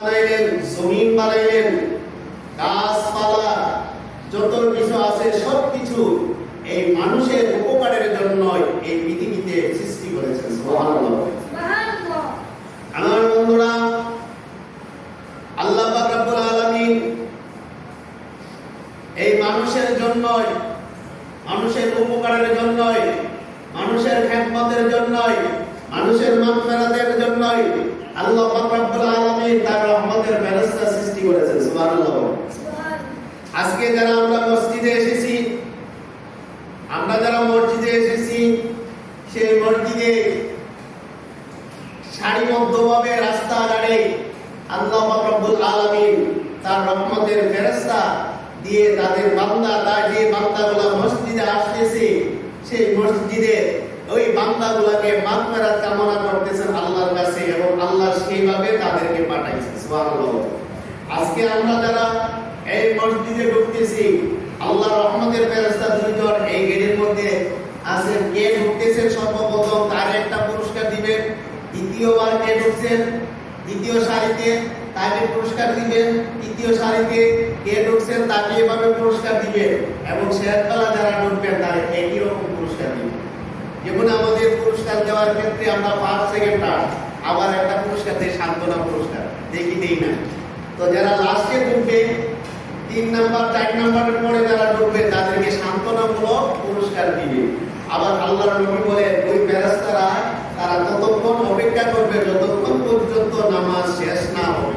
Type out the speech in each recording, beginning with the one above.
বানাইলেন, জমিন বানাইলেন, গাছপালা যত কিছু আছে সবকিছু এই মানুষের উপকারের জন্য এই পৃথিবীতে সৃষ্টি করেছেন। সুবহানাল্লাহ। আমার বন্ধুরা, আল্লাহ পাক রব্বুল আলামিন এই মানুষের জন্য, মানুষের উপকারের জন্য, মানুষের খেদমতের জন্য, মানুষের মাগফিরাতের জন্য আল্লাহ পাক রব্বুল আলামিন তার রহমতের ফেরেশতা সৃষ্টি করেছেন। সুবহানাল্লাহ। আজকে যারা আমরা মসজিদে এসেছি, সেই মসজিদে সারিবদ্ধভাবে রাস্তা দাঁড়ে আল্লাহ পাক রব্বুল আলামিন তার রহমতের ফেরেশতা দিয়ে তাদের বান্দা, যে বান্দাগুলো মসজিদে আসতেছে সেই মসজিদে ওই বান্দাগুলোকে মাগফিরাত কামনা করতেছেন আল্লাহর কাছে এবং আল্লাহ সেইভাবে তাদেরকে পাঠাইছেন। সুবহানাল্লাহ। আজকে আমরা যারা এই মসজিদে ঢুকতেছি, আল্লাহর রহমতের ফেরেশতা দুইজন এই গেটের মধ্যে আছেন। কে ঢুকতেছেন সর্বপ্রথম তার একটা পুরস্কার দিবেন, দ্বিতীয়বার কে ঢুকছেন দ্বিতীয় সারিতে তাকে পুরস্কার দিবেন, তৃতীয় সারিতে কে ঢুকছেন তাকে এভাবে পুরস্কার দিবেন এবং শেষবেলা যারা ঢুকবেন তারা একই রকম পুরস্কার দিবেন। যেমন আমাদের পুরস্কার দেওয়ার ক্ষেত্রে আমরা ফার্স্ট সেকেন্ড থার্ড আবার একটা পুরস্কার দেই, সান্ত্বনা পুরস্কার দেই না। তো যারা লাস্টে ঢুকবে 3 নাম্বার 4 নাম্বারের পরে যারা ঢুকবে তাদেরকে সান্ত্বনামূলক পুরস্কার দিবে। আবার আল্লাহর নবী বলেন ওই ফেরেশতারা তারা ততক্ষণ অপেক্ষা করবে যতক্ষণ পর্যন্ত নামাজ শেষ না হবে।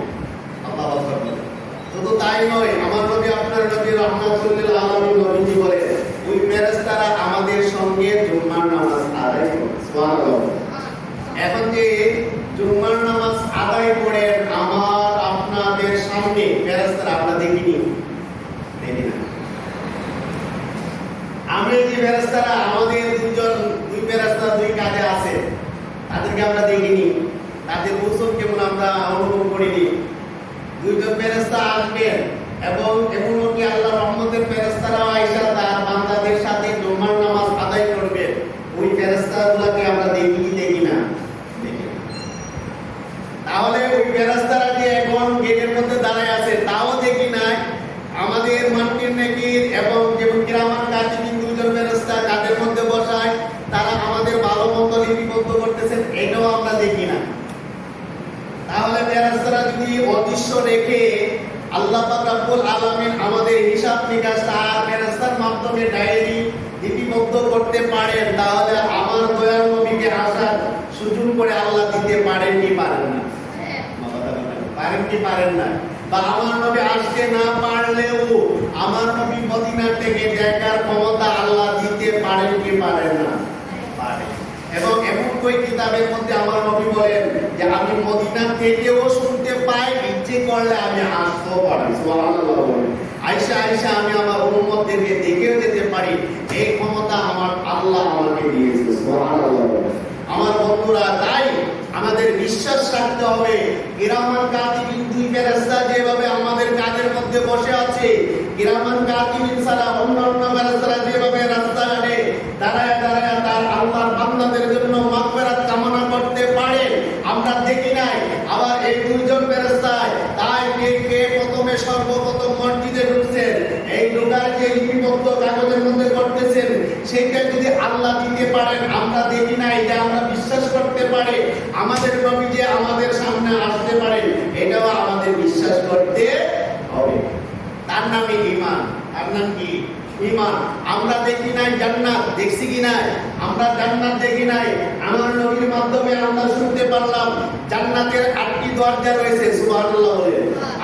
আল্লাহু আকবার। শুধু তাই নয়, আমার নবী আপনার নবী রাহমাতুল লিল আলামিন নবীজি বলেন ওই ফেরেশতারা আমাদের সঙ্গে জুম্মার নামাজ আদায় করে। সুবহানাল্লাহ। এখন যে জুম্মার নামাজ আদায় করেন আমার আপনাদের সামনে ফেরেশতারা আমরা দেখি না। আমরা যে ফেরেশতারা আমাদের দুই ফেরেশতা দুই কাজে আছে তাদেরকে আমরা দেখিনি, তাদের কৌশল কেমন আমরা অনুভব করিনি। দুইজন ফেরেশতা আসবেন এবং এমনকি আল্লাহর রহমতের ফেরেশতারা আয়েশা তার বান্দাদের সাথে জুম্মার নামাজ আদায় করবে। ওই ফেরেশতাগুলোকে আমরা দেখি না। তাহলে ওই ফেরেশতারা যে এখন গেটের মধ্যে দাঁড়ায় আছে তাও দেখি না। আমাদের মানকির নেকির এবং যেমন কিরামান কাতিবিন দুইজন ফেরেশতা কাদের মধ্যে বসায় তারা আমাদের ভালো মন্দ লিপিবদ্ধ করতেছেন এটাও আমরা দেখি না। তাহলে ফেরেশতারা যদি অদৃশ্য রেখে আল্লাহ পাক রব্বুল আলামিন আমাদের হিসাব নিকাশ তার ফেরেশতার মাধ্যমে ডায়েরি লিপিবদ্ধ করতে পারেন, তাহলে আমার দয়ার নবীকে আসার সুযোগ করে আল্লাহ দিতে পারেন কি পারেন না? পারেন না? বা আমার নবী আসতে না পারলেও আমার নবী মদিনা থেকে দেখার ক্ষমতা আল্লাহ দিতে পারেন কি পারেন না? পারেন। এবং এমন কই কিতাবের মধ্যে আমার নবী বলেন যে আমি মদিনা থেকেও শুনতে পাই, ইচ্ছে করলে আমি আসতেও পারি। সুবহানাল্লাহ। আয়েশা আমি আমার উম্মতদেরকে দেখেও যেতে পারি, এই ক্ষমতা আমার আল্লাহ আমাকে দিয়েছে। সুবহানাল্লাহ। আমার বন্ধুরা, তাই আমাদের বিশ্বাস রাখতে হবে কিরামান কাতিবিন দুই ফেরেশতা যেভাবে আমাদের কাজের মধ্যে বসে আছে, কিরামান কাতিবিন ছাড়া অন্যান্য ফেরেশতারা যেভাবে রাস্তাঘাটে দাঁড়ায় তার আল্লাহর বান্দাদের জন্য মাগফিরাত কামনা করতে পারে আমরা দেখি নাই। আবার এই দুইজন ফেরেশতা তাই কে প্রথমে সর্বপ্রথম মসজিদে ঢুকছেন, এই ঢোকার যে লিপিবদ্ধ কাগজের মধ্যে করতেছেন সেটা যদি আল্লাহ দিতে পারেন আমরা দেখি নাই, এটা আমরা বিশ্বাস করতে পারি আমাদের নবী যে আমাদের সামনে আসতে পারে এটাও আমাদের বিশ্বাস করতে হবে। তার নামই ঈমান। তার নাম কি? ঈমান। আমরা দেখি নাই জান্নাত, দেখছি কি নাই? আমরা জান্নাত দেখি নাই, আমার নবীর মাধ্যমে আমরা শুনতে পারলাম জান্নাতের 8টি দরজা রয়েছে। সুবহানাল্লাহ।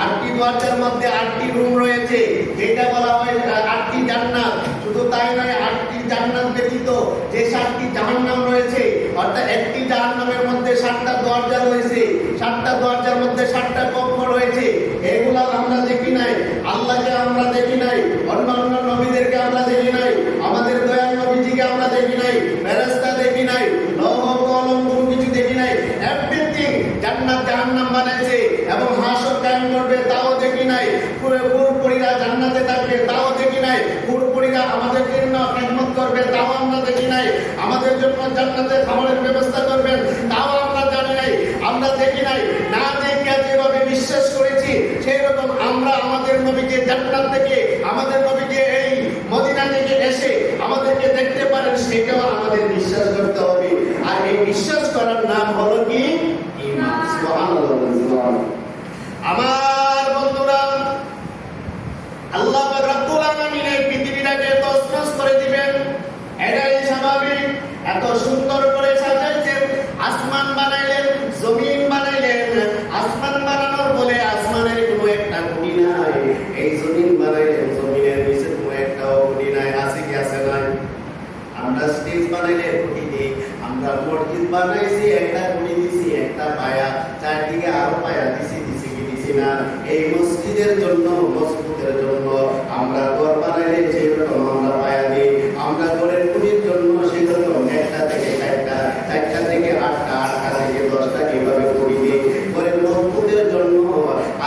8টি দরজার মধ্যে 8টি রুম রয়েছে, যেটা বলা হয় 8টি জান্নাত। শুধু তাই নয়, 8টি জান্নাত ব্যতীত যে 7টি জাহান্নাম রয়েছে, অর্থাৎ একটি জাহান্নামের মধ্যে 7টা দরজা রয়েছে, 7টা দরজার মধ্যে 7টা কক্ষ রয়েছে। এগুলা আমরা দেখি নাই, আল্লাহকে আমরা দেখি নাই, অন্যান্য নবীদেরকে আমরা দেখি নাই, আমাদের দয়াল নবীজিকে আমরা দেখি নাই, ফেরেশতা দেখি নাই, লৌহ কলম কোনো কিছু দেখি নাই। এভরিথিং জান্নাত জাহান্নাম বানাইছে এবং হাসর কায়েম করবে তাও দেখি নাই। পুরোপুরিরা জান্নাতে থাকবে তাও দেখি নাই। পুরোপুরিরা আমাদের জন্য খেদমত করবে তাও আমরা দেখি নাই। আমাদের জন্য জান্নাতে খাবারের ব্যবস্থা করবেন তাও আমরা জানি নাই, আমরা দেখি নাই। না দেখে যেভাবে বিশ্বাস নবীকে জান্নাত থেকে, আমাদের নবীকে এই মদিনা থেকে এসে আমাদেরকে দেখতে পারেন, সেটাও আমাদের বিশ্বাস করতে হবে। আর এই বিশ্বাস করার নাম হলো কি ঈমান। সুবহানাল্লাহ। আমার বন্ধুরা, আল্লাহ পাক রব্বুল আলামিন এই পৃথিবীটাকে তছনছ করে দিবেন, এটাই স্বাভাবিক। এত সুন্দর করে সাজাইছেন, আসমান বানাইলেন, জমিন বানাইলেন। আসমান বানানোর বলে আসমানের কোনো একটা খুঁটি নাই, এই জমিন বানাইলেন, জমিনের নিচে কোনো একটা খুঁটি নাই। আছে কি আছে নাই? আমরা স্টেজ বানাইলে খুঁটি দিই, আমরা মসজিদ বানাইছি, একটা খুঁটি দিছি, একটা পায়া, চারদিকে আরো পায়া দিছি কি দিছি না? এই মসজিদের জন্য, মজবুতের জন্য আমরা ঘর বানাইলে যেরকম আমরা পায়া দিই, আমরা ঘরের খুঁটির জন্য সেরকম একটা থেকে চারটা, চারটা থেকে আটটা, আটটা থেকে 10টা কিভাবে খুঁটি দিই। ঘরের মজবুতের জন্য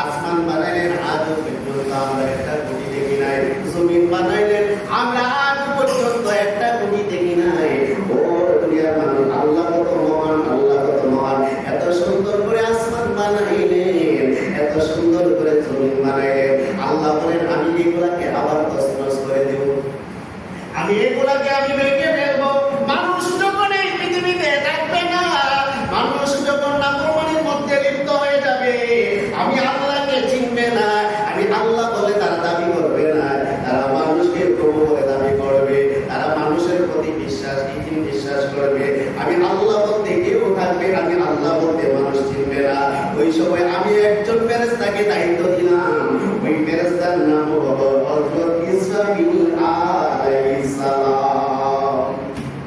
আসমান বানাইলেন, আজও পর্যন্ত আমরা একটা খুঁটি দেখি নাই। জমিন বানাইলেন, আমরা আজ পর্যন্ত একটা খুঁটি দেখি নাই। ও দুনিয়ার মানুষ, আল্লাহ কত মহান, আল্লাহ কত মহান। এত সুন্দর করে আসমান বানাইলেন, এত সুন্দর করে জমিন বানাইলেন। আল্লাহ বলেন, আমি এগুলাকে আবার তছনছ করে দেব, আমি এগুলাকে আমি ভেঙে ফেলবো। মানুষ যখন এই পৃথিবীতে থাকবে না, মানুষ যখন নাফরমানির মধ্যে লিপ্ত হয়ে যাবে, আমি আল্লাহকে চিনবে না, আমি আল্লাহ বলে তারা দাবি করবে না, তারা মানুষকে প্রভু বলে দাবি করবে, তারা মানুষের প্রতি বিশ্বাস করবে। আমি আল্লাহ বলতে কেউ থাকবে, আমি আল্লাহ বলতে মানুষ চিনবে না। ওই সময় আমি একজন ফেরেশতাকে দায়িত্ব দিলাম, ওই ফেরেশতার নাম হলো হযরত ইসরাফিল আলাইহিস সালাম।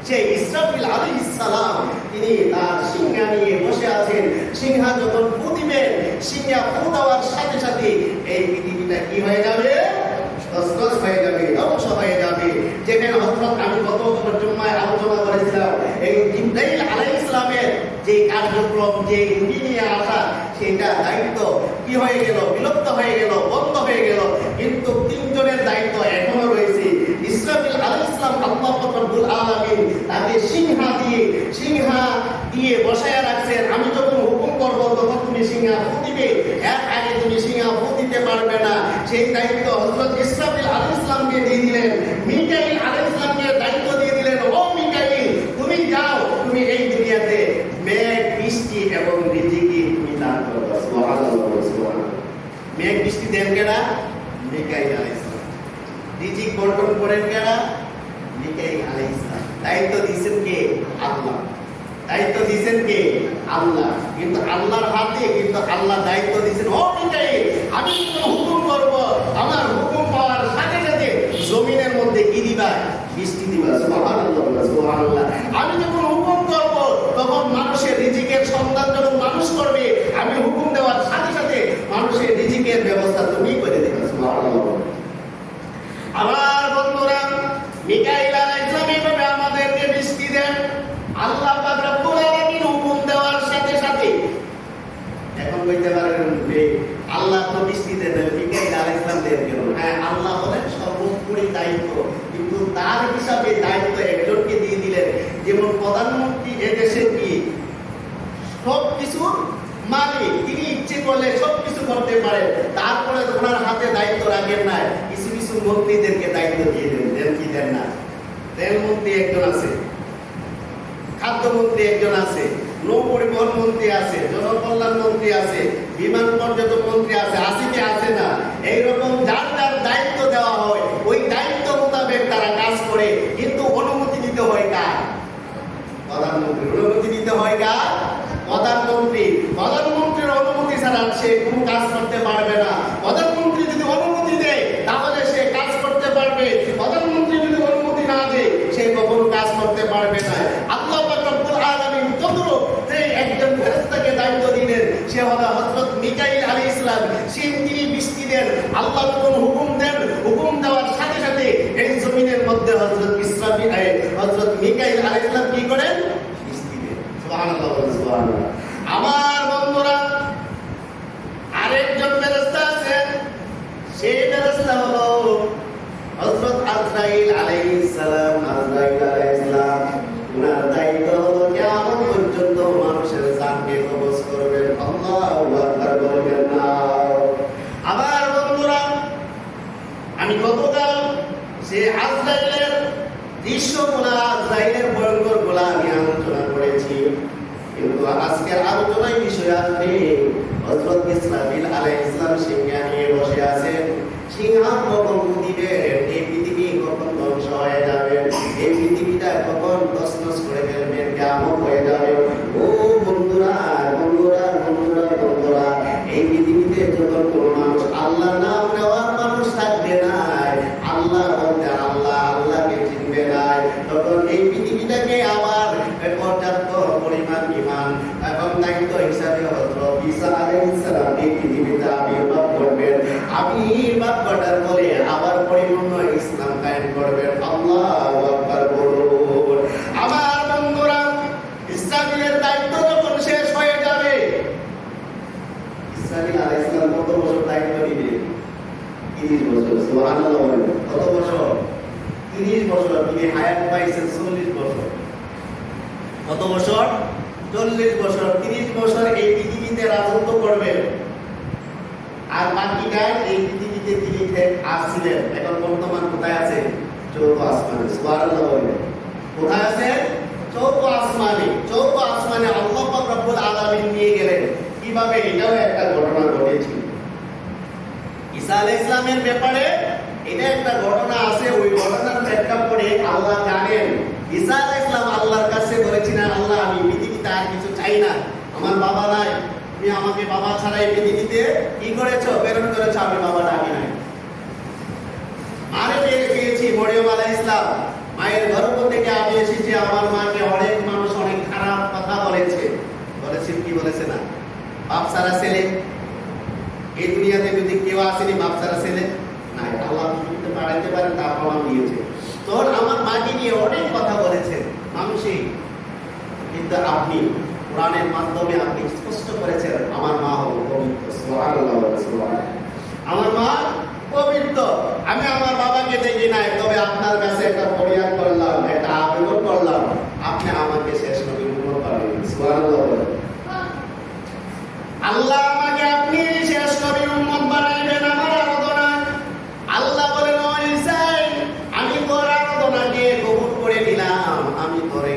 সেই ইসরাফিল আলাইহিস সালাম তিনি তার সিংহা নিয়ে বসে আছেন। সিংহা যখন ফু দিবেন, সিংহা ফু দেওয়ার সাথে সাথে এই পৃথিবীটা কি হয়ে যাবে? তছনছ হয়ে যাবে, ধ্বংস হয়ে যাবে। যেখানে হযরত আমি গত জুম্মায় আলোচনা করেছিলাম, এই জিবরাইল আলাইহিস সালামের যে কার্যক্রম, যে রুটি নিয়ে আসা, সেটা দায়িত্ব কি হয়ে গেল? বিলুপ্ত হয়ে গেল, বন্ধ হয়ে গেল। কিন্তু তিনজনের দায়িত্ব এখনো রয়েছে। ইসরাফিল আলাইহিস সালাম আল্লাহ রব্বুল আলামিন তাকে সিংহা দিয়ে বসায় রাখছেন। আমি যখন হুকুম করব তখন তুমি সিংহা ফু দিবে, এর আগে তুমি সিংহা ফু দিতে পারবে না। সেই দায়িত্ব হযরত ইসরাফিল আলাইহিস সালামকে দিয়ে দিলেন। মিকাইল আলাইহিস সালামকে দায়িত্ব দিয়ে দিলেন, ও মিকাইল, তুমি যাও, তুমি এই দুনিয়াতে মেঘ, বৃষ্টি এবং রিজিকি তুমি দান করবে। সুবহানাল্লাহ, সুবহানাল্লাহ। মেঘ বৃষ্টি দেন কেডা? মিকাইল আলাইহিস সালাম। রিজিক বন্টন করেন কেডা? মিকাইল আলাইহিস সালাম। দায়িত্ব দিয়েছেন কে? আল্লাহ। দায়িত্ব দিয়েছেন কে? আল্লাহ। কিন্তু আল্লাহর হাতে, কিন্তু আল্লাহ দায়িত্ব দিয়েছেন, ও মিকাইল, আমি হুকুম করব, আমার হুকুম পাওয়ার সাথে সাথে জমিনের মধ্যে কি দিবা? বৃষ্টি দিবা। সুবহানাল্লাহ, সুবহানাল্লাহ। আমি যখন হুকুম করব তখন মানুষের রিজিকের সন্ধান যখন মানুষ করবে, আমি হুকুম দেওয়ার সাথে সাথে মানুষের রিজিকের ব্যবস্থা তুমি করে দেবে। সুবহানাল্লাহ। আমার বন্ধুরা, মিকাইল আলাইহিস সালাম এইভাবে আমাদেরকে বৃষ্টি দেন। আল্লাহ পাক রব্বুল আলামিন হুকুম দেওয়ার সাথে সাথে, এখন বলতে পারেন যে আল্লাহ তো বৃষ্টি দেন, মিকাইল আলাইহিস সালাম দেন কেন? হ্যাঁ, আল্লাহ বলেন সর্বোপরি দায়িত্ব, কিন্তু তার হিসাবে দায়িত্ব একজনকে দিয়ে দিলেন। যেমন প্রধানমন্ত্রী এদেশের কি সবকিছু মালিক, তিনি ইচ্ছে করলে সবকিছু করতে পারেন, তারপরে ওনার হাতে দায়িত্ব রাখেন না। কিছু কিছু মন্ত্রীদেরকে দায়িত্ব দিয়ে দেন কি দেন না? রেলমন্ত্রী একজন আছে, খাদ্যমন্ত্রী একজন আছে, নৌ পরিবহন মন্ত্রী আছে, জনকল্যাণ মন্ত্রী আছে, বিমান পর্যটন মন্ত্রী আছে, আছে কি আছে না? এইরকম যার যার দায়িত্ব দেওয়া হয়, ওই দায়িত্ব মোতাবেক তারা কাজ করে। কিন্তু অনুমতি দিতে হয় কার? প্রধানমন্ত্রী। অনুমতি দিতে হয় কার? প্রধানমন্ত্রী। প্রধানমন্ত্রীর অনুমতি ছাড়া সে কোনো কাজ করতে পারবে না। প্রধানমন্ত্রী যদি অনুমতি দেয় তাহলে সে কাজ করতে পারবে, প্রধানমন্ত্রী যদি অনুমতি না দেয় সে কখনো কাজ করতে পারবে না। আল্লাহ পাক রব্বুল আলামিন যতটুকু একজন ফেরেশতাকে দায়িত্ব দিলেন, সে হলো হযরত মিকাইল আলাইহিস সালাম। তিনি বৃষ্টি দেন। আল্লাহ যখন হুকুম দেন, হুকুম দেওয়ার সাথে সাথে এই জমিনের মধ্যে হযরত মিকাইল আলাইহিস সালাম কি করেন? বৃষ্টি দেন। সুবহানাল্লাহ, সুবহানাল্লাহ। আমার বন্ধুরা, আরেকজন ফেরেশতা আছেন, সেই ফেরেশতা হলো হযরত আজরাইল আলাইহিস সালাম। আজরাইল আলাইহিস সালাম, ওনার দায়িত্ব হলো কিয়ামত পর্যন্ত মানুষের জানকে কবজ করবেন। আল্লাহু আকবার বলবেন না। আবার বন্ধুরা, আমি গতকাল সে আজরাইলের দৃশ্যগুলা, আজরাইলের ভয়ঙ্কর গুলা আমি আলোচনা করেছি, কিন্তু আজকের আলোচনায় বিষয় আসবে হযরত ইসরাফিল আলাইহিস সালাম সিংহা নিয়ে বসে আছেন। সিংহা কখন দিবে, এই পৃথিবী কখন ধ্বংস হয়ে যাবে, এই পৃথিবীটা কখন তছনছ করে ফেলবে, কিয়ামত হয়ে যাবে। ও বন্ধুরা বন্ধুরা বন্ধুরা বন্ধুরা, এই পৃথিবীতে যখন কোনো মানুষ আল্লাহ নাম নেওয়ার মানুষ থাকবে না, আল্লাহ বলতে আল্লাহ আল্লাহকে চিনবে না, তখন এই পৃথিবীটাকে আবার পর্যাপ্ত পরিমাণ ঈমান এবং দায়িত্ব হিসাবে হযরত ঈসা আলাইহিস সালাম এই পৃথিবীতে আবির্ভাব করবেন। আবির্ভাব করার পরে আবার পরিপূর্ণ ইসলাম কায়েম করবেন। আল্লাহু আকবার বলুন। আমার বন্ধুরা, ইসরাফিলের দায়িত্ব যখন শেষ হয়ে যাবে, ইসরাফিল আলাইহিস সালাম কত বছর দায়িত্ব নিবেন? 30 বছর। সুবহানাল্লাহ বলেন। কত বছর? 30 বছর। তিনি হায়াত পাইছেন 40 বছর। কত বছর? 40 বছর। 30 বছর এই পৃথিবীতে রাজত্ব করবেন, আর বাকিটা এই পৃথিবীতে তিনি আসছিলেন। এখন বর্তমান কোথায় আছে? চৌথ আসমানে। সুবহানাল্লাহ বলেন। কোথায় আছে? চৌথ আসমানে। চৌথ আসমানে আল্লাহ পাক রব্বুল আলামিন নিয়ে গেলেন। কিভাবে? এটাও একটা ঘটনা ঘটেছিল ঈসা আলাইহিস সালামের ব্যাপারে। এটা একটা ঘটনা আছে, ওই ঘটনার প্রেক্ষাপটে আল্লাহ জানেন ঈসা আলাইহিস সালাম আল্লাহর কাছে বলেছিলেন, আল্লাহ আমি পৃথিবীতে আর কিছু চাই না, আমার বাবা নাই, তুমি আমাকে বাবা ছাড়া এই পৃথিবীতে কি করেছো? প্রেরণ করেছো, আমি বাবা ডাকি নাই। মারে পেয়েছি মরিয়ম আলাইহিস সালাম, মায়ের গর্ভ থেকে আমি এসেছি, আমার মাকে অনেক মানুষ অনেক খারাপ কথা বলেছে। কি বলেছে না? বাপ ছাড়া ছেলে। এই দুনিয়াতে যদি কেউ আসেনি বাপ ছাড়া ছেলে নাই, আল্লাহ পৃথিবীতে পাঠাইতে পারেন, তার প্রমাণ দিয়েছে। তোর আমার মাকে নিয়ে অনেক কথা বলেছেন মানুষই, কিন্তু আপনি কোরআনের মাধ্যমে আপনি স্পষ্ট করেছেন আমার মা হলো পবিত্র। সুবহানাল্লাহ সুবহানাল্লাহ। আমার মা পবিত্র। আমি আমার বাবাকে দেখি নাই, তবে আপনার কাছে একটা ফরিয়াদ করলাম, একটা আবেদন করলাম, আপনি আমাকে শেষ নবীর উম্মত বানাবেন। সুবহানাল্লাহ। আল্লাহ আমাকে আপনি শেষ নবীর উম্মত বানাইবেন, আমার আরাধনা। আল্লাহ বলেন, ও ঈসা, আমি তোর আরাধনাকে কবুল করে নিলাম, আমি তোরে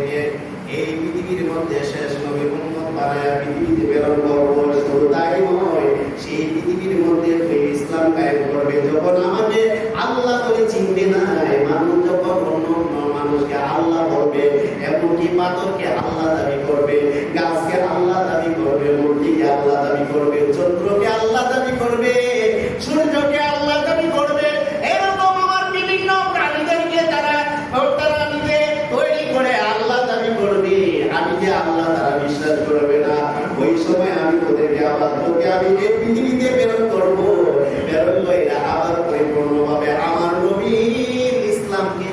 এই পৃথিবীর মধ্যে শেষ নবীর উম্মত বানায়া পৃথিবীতে প্রেরণ করব। শুধু তাই নয়, সেই পৃথিবীর মধ্যে তুই ইসলাম কায়েম করবে। যখন আমাকে আল্লাহ বলে চিনবে না, মানুষ যখন অন্য মানুষকে আল্লাহ বলবে, এমনকি পাথরকে আল্লাহ দাবি করবে, গাছকে আল্লাহ দাবি করবে, মূর্তিকে আল্লাহ দাবি করবে, চন্দ্রকে আল্লাহ দাবি করবে, সূর্যকে আল্লাহ দাবি করবে, এরকম আমার বিভিন্ন প্রাণীদেরকে তারা নিজে তৈরি করে আল্লাহ দাবি করবে, আমি যে আল্লাহ তারা বিশ্বাস করবে না। ওই সময় আমি তোদেরকে আবার তোকে আমি এই পৃথিবীতে প্রেরণ করবো, প্রেরণ করে আবার পরিপূর্ণভাবে আমার নবীর ইসলামকে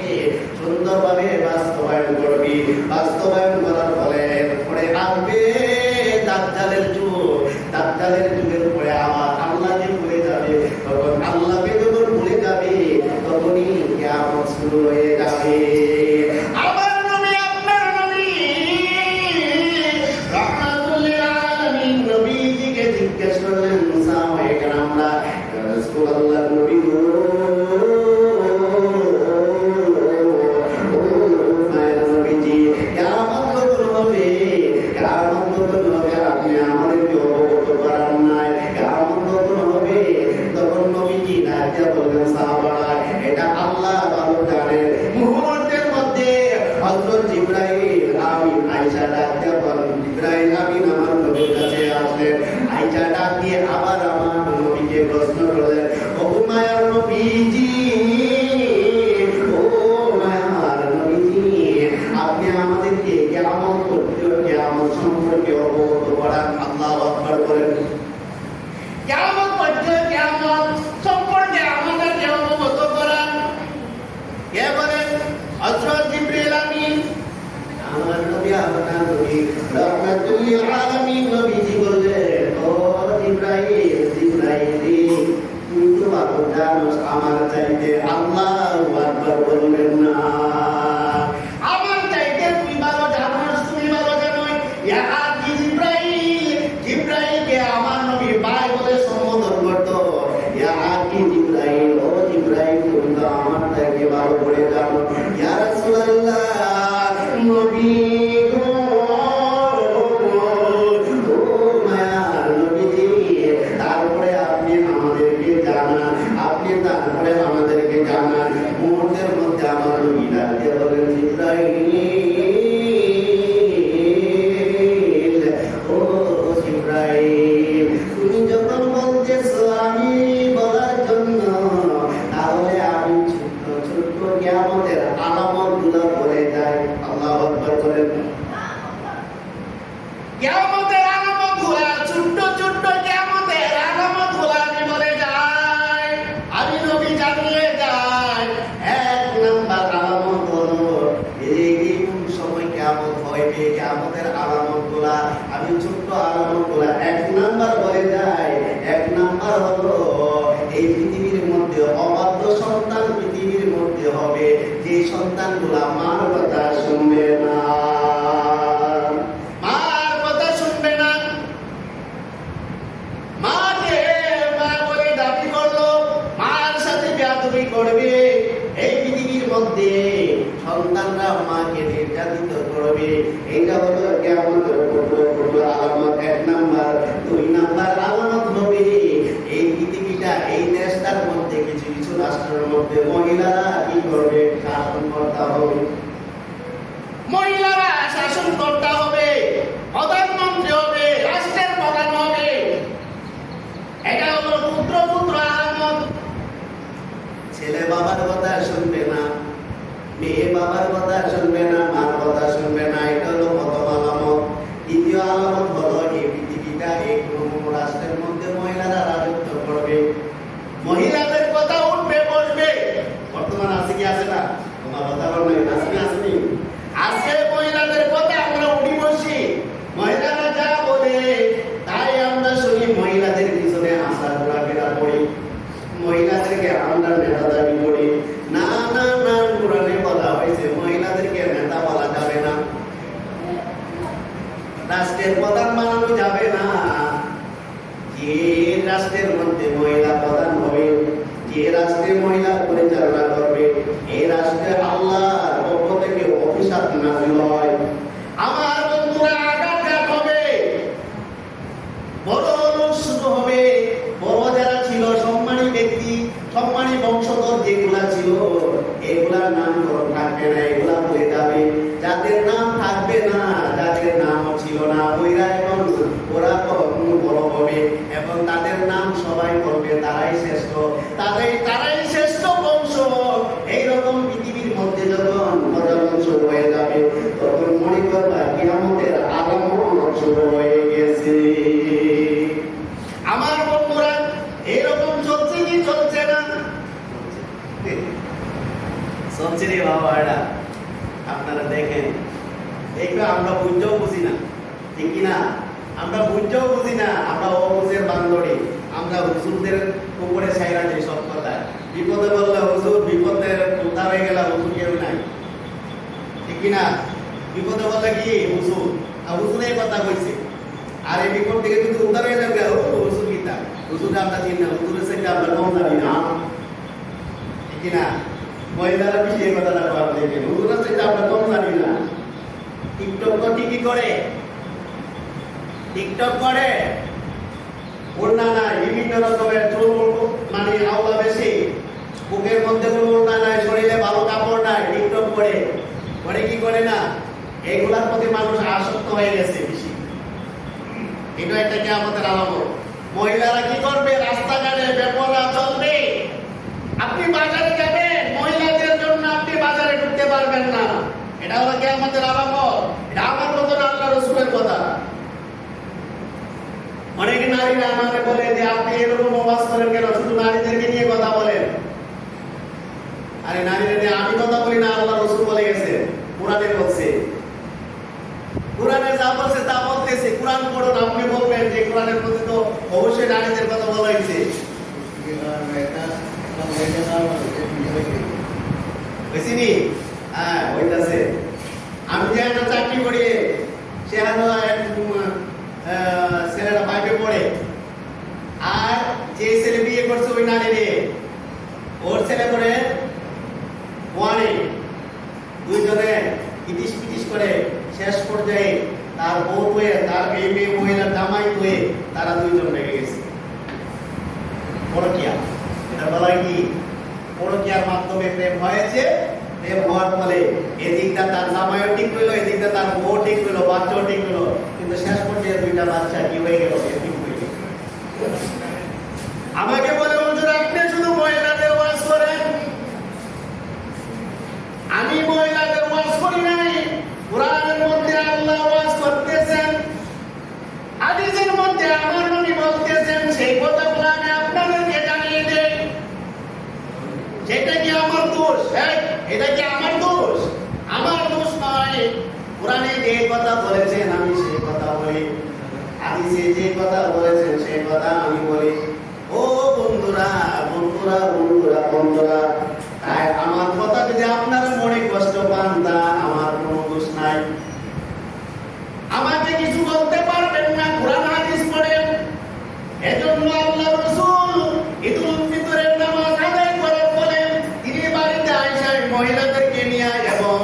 সুন্দরভাবে বাস্তবায়ন করবি। বাস্তবায়ন করার ফলে পরে আসবে দাজ্জালের যুগ। দাজ্জালের যুগের পরে আবার আল্লাহকে ভুলে যাবে। তখন আল্লাহকে যখন ভুলে যাবে, তখনই কিয়ামত শুরু হয়ে যাবে। আমার নবী, আপনার নবী রাহমাতুল লিল আলামিন নবীজিকে জিজ্ঞেস করলেন, সাহাবায়ে কেরামরা, ইয়া রাসূলুল্লাহ, নবী গো, এটা আল্লাহ ভালো জানেন। মুহূর্তের মধ্যে হযরত জিবরাইল আমিন আয়েশা ডাকতে বলেন, জিবরাইল আমিন আমার নবীর কাছে আসলেন। আয়েশা ডাক দিয়ে আবার আমার নবীকে প্রশ্ন করলেন, ও মায়ার নবীজি, ও মায়ার নবীজি, আপনি আমাদেরকে কিয়ামত সম্পর্কে অবগত করান। আল্লাহু আকবার বলেন। কিয়ামত সম্পর্কে আমাদেরকে অবগত করান। কে বলেন? হযরত জিবরাইল আমিন, আমার নবী, আপনার নবী রাহমাতুল লিল আলামিন নবীজি বললেন, ও জিবরাইল, তুমি তো ভালো জানো আমার চাইতে আল্লাহু আকবার বলবেন না। আমার চাইতে তুই ভালো জানোস, তুমি ভালো জানো। ইয়া জিবরাইলকে আমার নবী ভাই বলে সম্বোধন করত। ইয়া জিবরাইল, ও জিবরাইল, থেকে ভালো করে জানো। ইয়া রাসূলুল্লাহ, নবী গো, ও মায়ার নবীজি, তারপরে আপনি আমাদেরকে জানান, আপনি তারপরে আমাদেরকে জানান। মুহূর্তের মধ্যে আমার নবী ডাকতে বলেন, জিবরাইল, ও জিবরাইল, তুমি যখন বলতেছো আমি বলার জন্য, তাহলে আমি ছোট্ট ছোট্ট কিয়ামতের আলামতগুলো বলে যাই। আল্লাহু আকবার বলেন। কিয়ামতের আলামতগুলো, ছোট্ট ছোট্ট কিয়ামতের আলামতগুলো আমি বলে যাই, আমি নবী জানিয়ে যাই। এক নাম্বার আলামত হলো এই কোন সময় কিয়ামত হবে, কিয়ামতের আলামতগুলো আমি ছোট্ট আলামতগুলো এক নাম্বার বলে যাই। এক নাম্বার হলো এই পৃথিবীর মধ্যে অবাধ্য সন্তান পৃথিবীর মধ্যে হবে, যে সন্তানগুলা মার কথা শুনবে না, মার কথা শুনবে না, মাকে মা বলে দাবি করলো, মার সাথে বেয়াদবি করবে। এই পৃথিবীর মধ্যে সন্তানরা মাকে নির্যাতিত করবে। এইটা হলো কিয়ামতের বড় আলামত, এক নাম্বার। দুই নাম্বার আলামত হবে এই পৃথিবীটা, এই দেশটার মধ্যে কিছু কিছু রাষ্ট্রের মধ্যে মহিলারা কি করবে, শাসন করতে হবে। মহিলারা শাসন করতে হবে, প্রধানমন্ত্রী হবে, রাষ্ট্রের প্রধান হবে। এটা হলো পুত্র আলামত। ছেলে বাবার কথা শুনবে না, মেয়ে বাবার কথা শুনবে না, মার কথা শুনবে না। এটা হলো প্রথম আলামত। দ্বিতীয় আলামত হলো এই পৃথিবীটা, এই কোন রাষ্ট্রের মধ্যে মহিলারা রাজত্ব করবে, মহিলাদের কথা উঠবে বসবে। বর্তমান আছে কি আছে না? তোমার কথা বল নাই, আসেনি আসেনি? আজকে মহিলাদের কথা আমরা উঠি বসি, মহিলারা যা বলে তাই আমরা শুনি, মহিলাদের পিছনে আশা ঘোরাফেরা করি, মহিলাদেরকে আমরা নেতা দাবি করি। না না না, কোরআনে বলা হয়েছে মহিলাদেরকে নেতা বলা যাবে না, রাষ্ট্রের প্রধান বানানো যাবে না। যে রাষ্ট্রের মধ্যে মহিলা প্রধান হবে, যে রাষ্ট্রে মহিলা পরিচালনা করবে, এই রাষ্ট্রে আল্লাহর পক্ষ থেকে অভিশাপ নাযিল হয়। আমার বন্ধুরা, আঘাত হবে, বড় লোক শুরু হবে। বড় যারা ছিল, সম্মানী ব্যক্তি, সম্মানী বংশধর যেগুলা ছিল, এগুলার নামকরণ থাকবে না, এগুলা বলে যাবে। যাদের নাম থাকবে না, যাদের নাম ছিল না, ওইরা এখন ওরা বড় হবে এবং তাদের নাম সবাই করবে, তারাই শ্রেষ্ঠ, তারাই শ্রেষ্ঠ বংশ। এইরকম পৃথিবীর মধ্যে যখন প্রজন্ম শুরু হয়ে যাবে, তখন মনে করবা কিয়ামতের আলামত শুরু হয়ে গেছে। আমার বন্ধুরা, এরকম চলছে কি চলছে না? চলছে রে বাবা। এটা আপনারা দেখেন, দেখবে আমরা বুঝতেও বুঝি না, ঠিক কিনা? আমরা বুঝতেও বুঝি না, আমরা অবুঝের বান্দরে, আমরা হুজুরদের উপরে ছাইরা দিই সব কথা। বিপদে বললে হুজুর, বিপদের উদ্ধার হয়ে গেল, হুজুর কেউ নাই, ঠিক কিনা? বিপদে বললে কি হুজুর, আর হুজুর এই কথা কইছে, আর এই বিপদ থেকে যদি উদ্ধার হয়ে যাবে, হুজুর কিতা, হুজুরকে আমরা চিনি না, হুজুরের সাথে আমরা কম জানি না, ঠিক কিনা? মহিলারা বেশি এই কথাটা কর দেখেন, হুজুরের সাথে আমরা কম জানি না। টিকটক তো ঠিকই করে, টিকটক করে, ওড়না নাই, বিভিন্ন রকমের চুল মানে আওলা বেশি, বুকের মধ্যে কোনো ওড়না নাই, শরীরে ভালো কাপড় নাই, টিকটক করে, করে কি করে না? এগুলার প্রতি মানুষ আসক্ত হয়ে গেছে বেশি। এটা একটা কিয়ামতের আলামত। মহিলারা কি করবে? রাস্তাঘাটে বেপরোয়া চলবে। আপনি বাজারে যাবেন, মহিলাদের জন্য আপনি বাজারে ঢুকতে পারবেন না। এটা হলো কিয়ামতের আলামত। এটা আমার মতো না, আল্লাহ রাসূলের কথা। অনেক নারীরা আমাকে বলে যে আপনি এরকম ওয়াজ করেন কেন, শুধু নারীদেরকে নিয়ে কথা বলেন। আরে নারীদের নিয়ে আমি কথা বলি না, আল্লাহ রাসূল বলে গেছে, কোরআনে বলছে। কোরআনে যা বলছে তা বলতেছে। কোরআন পড়ুন, আপনি বলবেন যে কোরআনের মধ্যে তো অবশ্যই নারীদের কথা বলা হয়েছে। বুঝিনি? হ্যাঁ, হইতাছে। আমি যে একটা চাকরি করি, সে ছেলেটা বাইকে পড়ে, আর যে ছেলে বিয়ে করছে ওই নারী নিয়ে, ওর ছেলে করে ওয়ানে দুইজনে ইটিস পিটিস করে শেষ পর্যায়ে তার বউ হয়ে তার মেয়ে মহিলা জামাই হয়ে তারা দুইজন লেগে গেছে পরকিয়া। এটা বলা কি পরকিয়ার মাধ্যমে প্রেম হয়েছে। প্রেম হওয়ার ফলে এদিকটা তার জামাইও ঠিক হইলো, এদিকটা তার বউ ঠিক হইলো, বাচ্চাও ঠিক হইলো, কিন্তু শেষ পর্যায়ে দুইটা বাচ্চা কি হয়ে গেল? ঠিক হয়ে গেল। আমাকে বলে হুজুর আপনি শুধু মহিলাদের ওয়াজ করেন। আমি মহিলাদের ওয়াজ করি নাই। কোরআনের মধ্যে আল্লাহ ওয়াজ করতেছেন, হাদিসের মধ্যে আমার নবী বলতেছেন, সেই কথাগুলো আমি আপনাদেরকে জানিয়ে দেই। সেটা কি আমার দোষ? এটা কি আমার দোষ? আমার দোষ নয়। কোরআনে যে কথা বলেছেন আমি সেই কথা বলি, হাদিসে যে কথা বলেছেন সেই কথা আমি বলি। ও বন্ধুরা বন্ধুরা বন্ধুরা বন্ধুরা, তাই আমার কথা যদি আপনারা মনে কষ্ট পান তা আমার কোনো দোষ নাই। আমাকে কিছু বলতে পারবেন না, কোরআন হাদিস পড়েন। এজন্য আল্লাহ রাসূল ঈদুল ফিতরের নামাজ আদায় করার পরে তিনি বাড়িতে আয়েশার মহিলাদেরকে নিয়ে এবং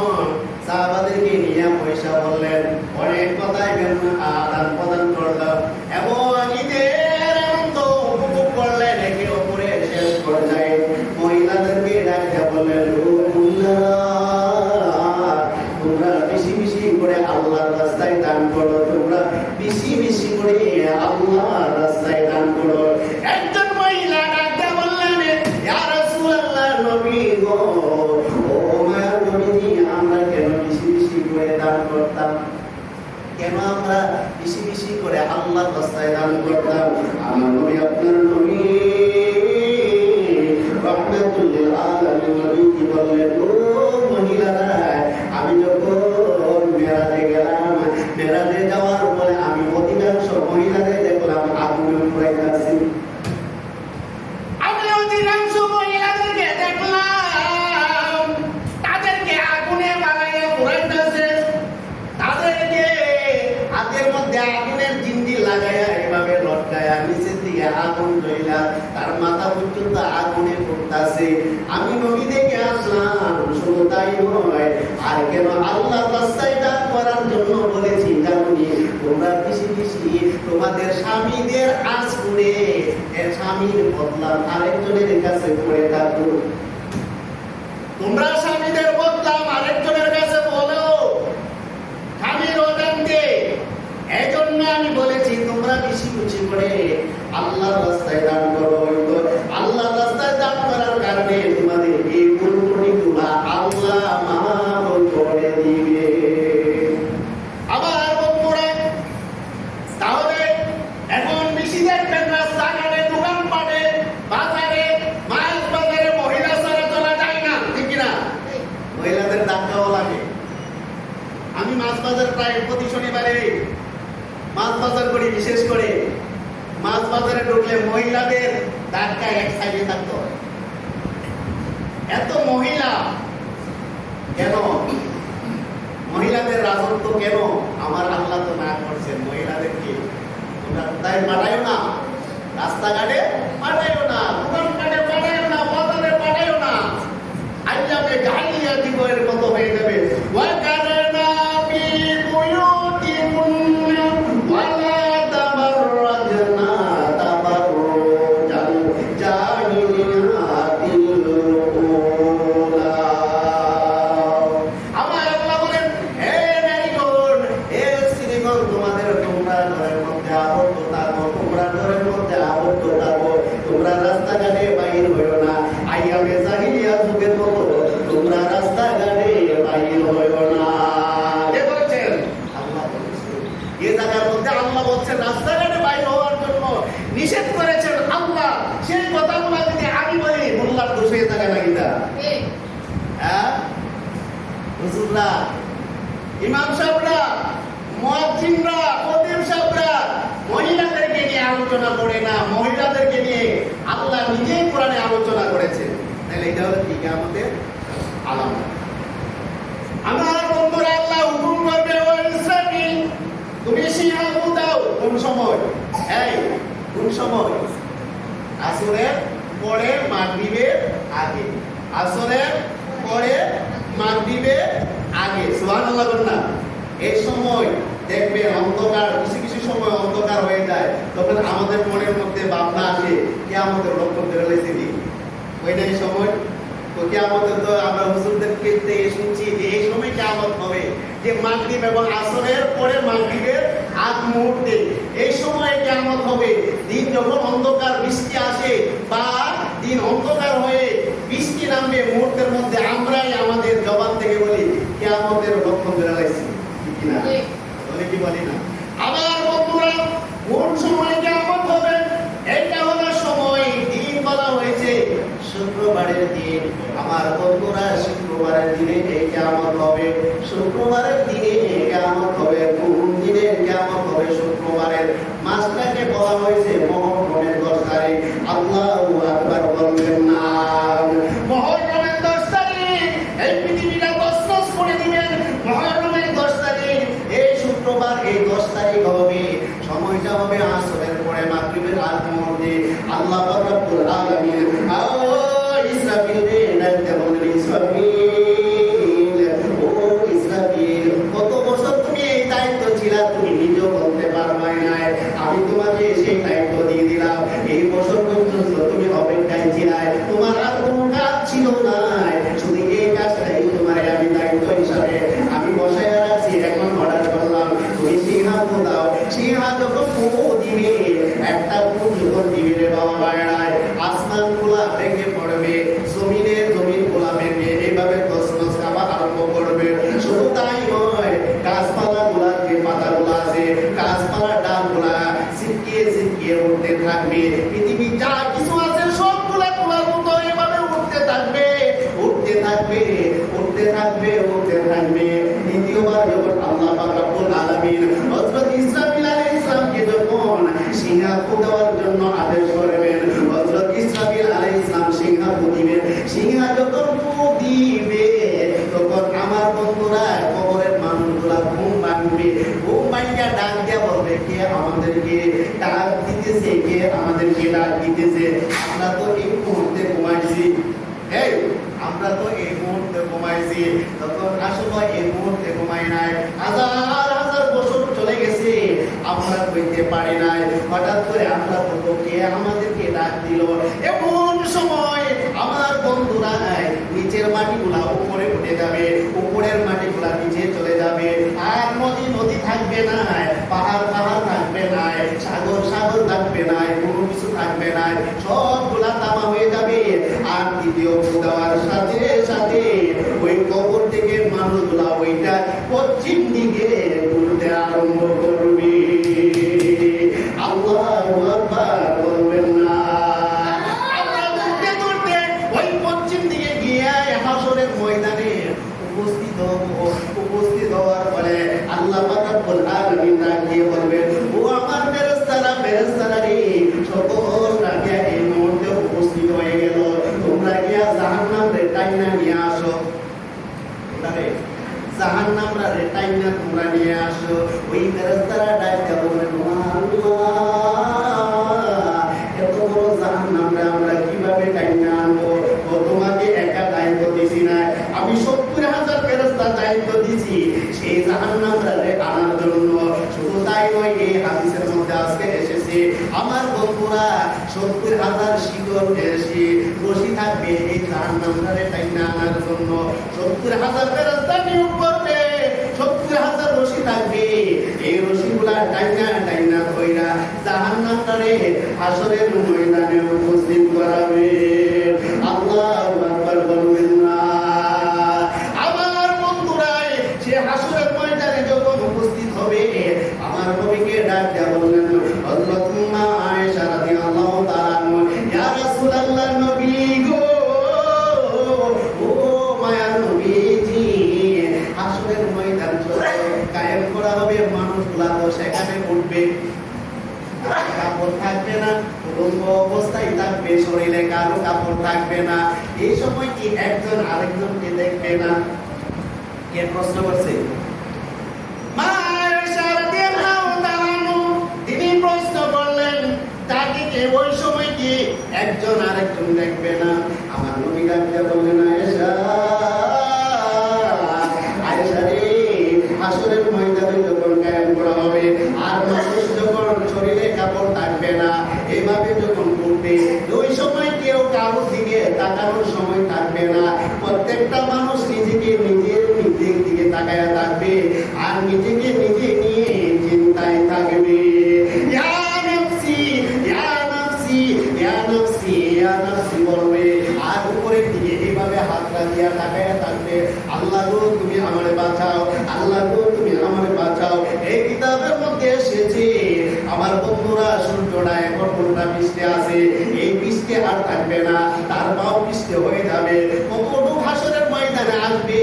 সাহাবাদেরকে নিয়ে পয়সা বললেন, অনেক কথাই আদান প্রদান করলেন এবং ঈদের আনন্দ উপভোগ করলেন। একে অপরের শেষ পর্যায়ে মহিলাদেরকে ডাকিয়ে বললেন, তোমরা বেশি বেশি করে আল্লাহর রাস্তায় দান করো, তোমরা বেশি বেশি করে আল্লাহর রাস্তায় দান করো। একজন মহিলা ডাকতে বললেন, ইয়া রাসূলুল্লাহ, নবী গো, ও মায়ার নবীজি, আমরা কেন বেশি বেশি করে দান করতাম? কেন আমরা বেশি বেশি করে আল্লাহর রাস্তায় দান করতাম? আমার নবী আপনার নবী রাহমাতুল লিল আলামিন নবী কি বললেন, ও মহিলারা, আমি যখন মেরাজে গেলাম, মেরাজে যাওয়ার পরে আমি অধিকাংশ মহিলাদের দেখলাম আগুনে পুড়াইতেছে। আমি অধিকাংশ মহিলাদেরকে দেখলাম তাদেরকে আগুনে বানাইয়া পুড়াইতেছে, তাদেরকে হাতের মধ্যে আগুনের জিন্দি লাগাইয়া এভাবে লটকায়া নিচের দিকে আগুন জ্বলা তার মাথা পর্যন্ত আগুনে পড়তেছে। আমি নবী দেখে আসলাম। শুধু তাই নয়, আর কেন আল্লাহর রাস্তায় দান করার জন্য বলেছি জানি, তোমরা বেশি বেশি তোমাদের স্বামীদের আজ করে স্বামীর বদলা আরেকজনের কাছে করে থাকো। তোমরা স্বামীদের বদলা আরেকজনের কাছে বলো, স্বামীর অজান্তে। এজন্য আমি বলেছি তোমরা বেশি বেশি করে আল্লাহর রাস্তায় দান করো। আল্লাহর রাস্তায় দান করার কারণে তোমাদের এই গুণগুলো আল্লাহ মাফ করে দিবে। আবার বন্ধুরা, তাহলে এখন বেশি দেখবেন রাস্তাঘাটে, দোকানপাটে, বাজারে, মাছ বাজারে মহিলা ছাড়া চলা যায় না, ঠিক কিনা? মহিলাদের ধাক্কাও লাগে। আমি মাছ বাজার প্রায় প্রতি শনিবারে মাছ বাজার করি। বিশেষ করে মাছ বাজারে ঢুকলে মহিলাদের ধাক্কা এক সাইডে থাকতো। এত মহিলা কেন? মহিলাদের রাজত্ব কেন? আমার আল্লাহ তো না করছেন মহিলাদেরকে তোমরা তাই পাঠাইও না, রাস্তাঘাটে পাঠাইও না, দোকানপাটে পাঠাইও না, বাজারে পাঠাইও না। আইয়াবে জাহিলিয়া জীবনের মতো হয়ে যাবে। ওয়াকারনা ফি বুয়ুতিকুন্না ওয়ালা তাবাররাজনা তাবাররুজাল জাহিলিয়াতিল উলা। আমার আল্লাহ বলেন, হে নারীগণ, হে স্ত্রীগণ, তোমরা ঘরের মধ্যে আবদ্ধ থাকো, তোমরা ঘরের মধ্যে আবদ্ধ থাকো, তোমরা রাস্তাঘাটে বাইর হইও না। আইয়ামে জাহিলিয়া যুগের মতো তোমরা রাস্তাঘাটে বাইর হইও না। কে বলেছেন? আল্লাহ বলেছেন। এই জায়গার মধ্যে আল্লাহ বলছেন রাস্তাঘাটে বাইর হওয়ার জন্য নিষেধ করেছেন আল্লাহ। সেই কথাগুলো যদি আমি বলি, মোল্লার দোষ হয়ে থাকে নাকি? তা হ্যাঁ, হুজুররা, ইমাম সাহেবরা, মুয়াজ্জিনরা, খতিব সাহেবরা মহিলাদেরকে নিয়ে আলোচনা করে না, মহিলাদেরকে নিয়ে আল্লাহ নিজেই কোরআনে আলোচনা করেছেন। তাহলে এটা হলো কি? কিয়ামতের আলামত। আমার বন্ধুরা, আল্লাহ হুকুম করবে, ও ইসরাফিল, তুমি শিহাবু দাও। কোন সময়? এই কোন সময়? আসরের পরে, মাগরিবের আগে। আসরের পরে মাগরিবের আগে, সুবহানাল্লাহ বলুন না। এই সময় দেখবে অন্ধকার, কিছু কিছু সময় অন্ধকার হয়ে যায়, তখন আমাদের মনের মধ্যে ভাবনা আসে কিয়ামতের লক্ষণ বের হয়েছে দিন, ওই না এই সময়। তো কিয়ামতের তো আমরা হুজুরদের ক্ষেত্রে শুনছি যে এই সময় কিয়ামত হবে, যে মাগরিব এবং আসরের পরে মাগরিবের আগ মুহূর্তে এই সময় কিয়ামত হবে। দিন যখন অন্ধকার বৃষ্টি আসে বা দিন অন্ধকার হয়ে বৃষ্টি নামবে, মুহূর্তের মধ্যে আমরাই আমাদের জবান থেকে বলি কিয়ামতের লক্ষণ বের হয়েছে, ঠিক কি না? বলে কি বলি না? আবার বন্ধুরা, কোন সময় কিয়ামত হবে? এটা হলো সময়, দিন বলা হয়েছে শুক্রবারের দিন। আমার বন্ধুরা, শুক্রবারের দিনে এই কিয়ামত হবে। শুক্রবারের দিনে কিয়ামত হবে। কোন দিনে কিয়ামত হবে? শুক্রবারের মাসটাকে বলা হয়েছে মুহররমের 10 তারিখ। আল্লাহু আকবার বলবেন না। মুহররমের 10 তারিখ এই পৃথিবীটা তছনছ করে দিবেন। মুহররমের 10 তারিখ এই শুক্রবার, এই 10 তারিখ হবে। সময়টা হবে আসরের পরে মাগরিবের আগ মুহূর্তে। আল্লাহ রাব্বুল আলামিন ইসরাফিল রে ডাকতে বলেন, ইসরাফিল, ও ইসরাফিল, কত বছর তুমি এই দায়িত্ব ছিলা, তুমি নিজেও বলতে পারবে না, আমি তোমাকে সেই দায়িত্ব দিয়ে দিলাম। এই বছর পর্যন্ত তুমি অপেক্ষায় ছিলে, তোমার আর কোনো কাজ ছিল না, শুধু এই কাজটাই তোমার আমি দায়িত্ব হিসাবে আমি বসায় রাখছি। এখন অর্ডার করলাম তুমি সিংহাসন দাও। সিংহাসন যখন ফুঁ দিবে, একটা ফুঁ যখন দিবে রে বাবা বাড়ায়, আসমান গুলা ভেঙে পড়বে, জমিন গুলা ভেঙে এইভাবে তছনছ আবার আরম্ভ করবে। শুধু তাই নয়, গাছপালা গুলা, যে পাতা গুলা আছে, গাছপালা ডাল গুলা ছিটকিয়ে উঠতে থাকবে। পৃথিবী যা কিছু আছে সবগুলা গুলার মতো এভাবে উঠতে থাকবে। দ্বিতীয়বার যখন আল্লাহ পাক রব্বুল আলামিন হযরত ইসরাফিল আলাইহিস সালামকে যখন সিংহা ফু দেওয়ার জন্য আদেশ করবেন, হযরত ইসরাফিল আলাইহিস সালাম সিংহা ফু দিবেন। সিংহা যখন ফু দিবে, তখন আমার বন্ধুরা, কবরের মানুষগুলা ঘুম ভাঙবে। ঘুম ভাঙা ডাক দিয়া বলবে, কে আমাদেরকে ডাক দিতেছে? কে আমাদেরকে ডাক দিতেছে? আমরা তো এই মুহূর্তে ঘুমাইছি, আমরা তো এই মুহূর্তে ঘুমাইছি। তখন আসলে এই মুহূর্তে ঘুমাই নাই, হাজার বছর চলে গেছে, আমরা কইতে পারি নাই। হঠাৎ করে আমরা তো কে আমাদেরকে ডাক দিল। এমন সময় আমার বন্ধুরা নিচের মাটিগুলা উপরে উঠে যাবে, উপরের মাটিগুলা নিচে চলে যাবে। আর নদী থাকবে না, পাহাড় থাকবে না, সাগর থাকবে না, কোনো কিছু থাকবে না, সবগুলা তামা হয়ে যাবে। আর দ্বিতীয় ফু দেওয়ার সাথে সাথে ওই কবর থেকে মানুষগুলা ওইটা পশ্চিম দিকে ঘুরতে আরম্ভ করবে। আল্লাহু আকবার বলবেন না। আমরা ঘুরতে ওই পশ্চিম দিকে গিয়ে হাসরের ময়দানে উপস্থিত হওয়ার পরে আল্লাহ পাক রব্বুল আলামিন ডাকিয়ে বলবেন, ও আমার ফেরেশতারা রে, সকলরা গিয়া এই মুহূর্তে উপস্থিত হয়ে গেল। তোমরা গিয়া জাহান্নামে টাইনা নিয়ে আসো। জাহান্নামরা রে টাইনা তোমরা নিয়ে আসো। ওই ফেরেশতারা ডাকতে বলবেন, এত বড় জাহান্নামরা আমরা কিভাবে টাইনা আনবো? ও তোমাকে একা দায়িত্ব দিছি না, আমি 70,000 ফেরেশতা দায়িত্ব দিছি সেই জাহান্নামরা রে আনার জন্য। শুধু তাই নয়, এই হাদিসের মধ্যে আজকে এসেছে আমার বন্ধুরা 70,000 শিকল এসে রশি থাকবে এই জাহান্নামরা রে টাইনা আনার জন্য। 70,000 ফেরেশতা নিয়োগ করবে, 70,000 রশি থাকবে। এই রশিগুলা টাইনা কইরা জাহান্নামরা রে হাসরের ময়দানে উপস্থিত করাবে। আল্লাহু আকবার বলবেন না। আমার বন্ধুরা সে হাসরের ময়দানে যখন উপস্থিত হবে, আমার নবীকে ডাক দেয়া বললেন, হযরত মা আয়েশা রাদিয়াল্লাহু তাআলা, ইয়া রাসূলুল্লাহ, নবী গো, ও মায়ার নবীজি, হাসরের ময়দান কায়েম করা হবে, মানুষগুলা তো সেখানে উঠবে, কাপড় থাকবে না, উলঙ্গ অবস্থায় থাকবে, শরীরে কারো কাপড় থাকবে না। এই সময় কি একজন আরেকজনকে দেখবে না? কে প্রশ্ন করছে? মা আয়েশা রাদিয়াল্লাহু তাআলা তিনি প্রশ্ন করলেন, তাকে কে ওই সময় কি একজন আরেকজন দেখবে না? আমার নবী ডাকতে বললেন, আয়েশা তাকানোর সময় থাকবে না। প্রত্যেকটা মানুষ নিজেকে নিজের দিকে তাকায়া থাকবে আর নিজেকে নিজে নিয়ে চিন্তায় থাকবে। ইয়া নাফসি ইয়া নাফসি ইয়া নাফসি ইয়া নাফসি বলবে আর উপরের দিকে এইভাবে হাতটা দিয়া তাকায়া থাকবে। আল্লাহ গো তুমি আমারে বাঁচাও, আল্লাহ গো তুমি আমারে বাঁচাও। এই কিতাবের মধ্যে এসেছে আমার বন্ধুরা সূর্যটা এখন কোনটা পৃষ্ঠে আছে, এই পৃষ্ঠে আর থাকবে না, তার পাও পৃষ্ঠে হয়ে যাবে। কতটুকু হাসরের ময়দানে আসবে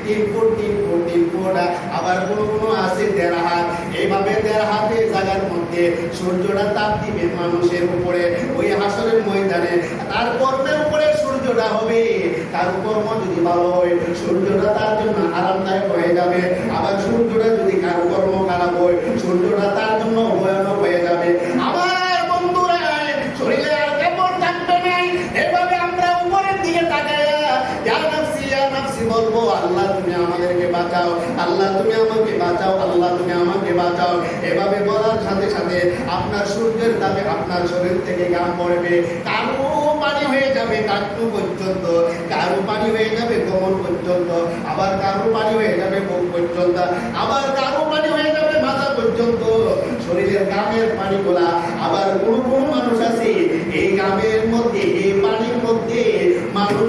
3 ফুট 3 ফুট 3 ফুট, আবার কোনো আছে 1.5 হাত। এইভাবে 1.5 হাতের জায়গার মধ্যে সূর্যটা তাপ দিবে মানুষের উপরে ওই হাসরের ময়দানে। তার কর্মের উপরে সূর্যটা হবে, তার কর্ম যদি ভালো হয় সূর্যটা তার জন্য আরামদায়ক হয়ে যাবে। আবার সূর্যটা যদি কারো কর্ম খারাপ হয় সূর্যটা তার জন্য ভয়ানক হয়ে যাবে। আমার বন্ধুরা শরীরে আর কাপড় থাকবে না। এভাবে আমরা উপরের দিকে তাকায়া ইয়া নাফসি ইয়া নাফসি বলবো, আল্লাহ তুমি আমাদেরকে বাঁচাও, আল্লাহ তুমি আমাকে বাঁচাও, আল্লাহ তুমি আমাকে বাঁচাও। এভাবে বলার সাথে সাথে আপনার সূর্যের তাপে আপনার শরীর থেকে ঘাম পড়বে। কারো পানি হয়ে যাবে কাটু পর্যন্ত, কারো পানি হয়ে যাবে কোমর পর্যন্ত, আবার কারো পানি হয়ে যাবে বুক পর্যন্ত, আবার কারো পানি হয়ে যাবে মাথা পর্যন্ত। শরীরের ঘামের পানিগুলা আবার কোন মানুষ আছে এই ঘামের মধ্যে এই পানির মধ্যে মানুষ